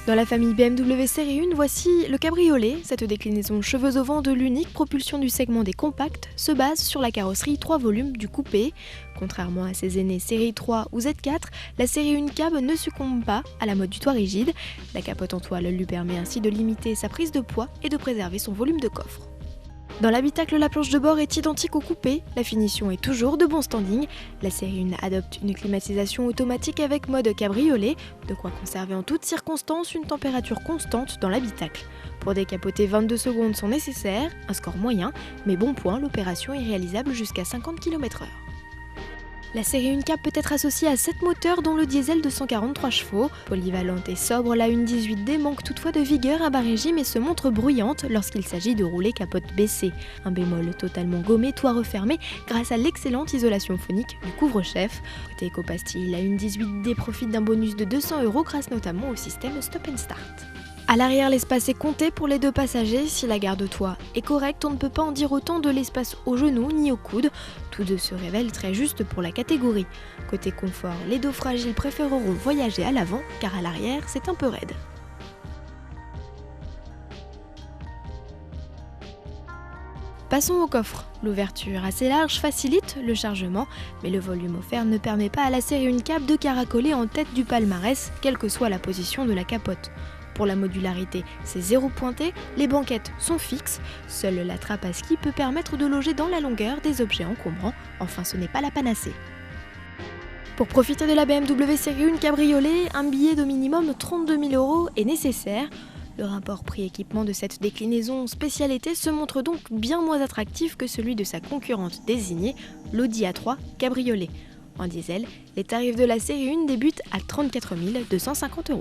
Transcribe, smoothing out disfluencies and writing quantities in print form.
Dans la famille BMW série 1, voici le cabriolet. Cette déclinaison cheveux au vent de l'unique propulsion du segment des compacts se base sur la carrosserie 3 volumes du coupé. Contrairement à ses aînés série 3 ou Z4, la série 1 cab ne succombe pas à la mode du toit rigide. La capote en toile lui permet ainsi de limiter sa prise de poids et de préserver son volume de coffre. Dans l'habitacle, la planche de bord est identique au coupé, la finition est toujours de bon standing. La série 1 adopte une climatisation automatique avec mode cabriolet, de quoi conserver en toutes circonstances une température constante dans l'habitacle. Pour décapoter, 22 secondes sont nécessaires, un score moyen, mais bon point, l'opération est réalisable jusqu'à 50 km/h. La série 1 cab peut être associée à 7 moteurs dont le diesel de 143 chevaux. Polyvalente et sobre, la 1.18D manque toutefois de vigueur à bas régime et se montre bruyante lorsqu'il s'agit de rouler capote baissée. Un bémol totalement gommé, toit refermé grâce à l'excellente isolation phonique du couvre-chef. Côté éco-pastille, la 1.18D profite d'un bonus de 200 € grâce notamment au système Stop and Start. À l'arrière, l'espace est compté pour les deux passagers. Si la garde-toit est correcte, on ne peut pas en dire autant de l'espace aux genoux ni aux coudes. Tous deux se révèlent très justes pour la catégorie. Côté confort, les dos fragiles préféreront voyager à l'avant, car à l'arrière, c'est un peu raide. Passons au coffre. L'ouverture assez large facilite le chargement, mais le volume offert ne permet pas à la série 1 cab de caracoler en tête du palmarès, quelle que soit la position de la capote. Pour la modularité, c'est zéro pointé, les banquettes sont fixes, seule la trappe à ski peut permettre de loger dans la longueur des objets encombrants, enfin ce n'est pas la panacée. Pour profiter de la BMW série 1 cabriolet, un billet d'au minimum 32 000 € est nécessaire. Le rapport prix-équipement de cette déclinaison spécialité se montre donc bien moins attractif que celui de sa concurrente désignée, l'Audi A3 cabriolet. En diesel, les tarifs de la série 1 débutent à 34 250 €.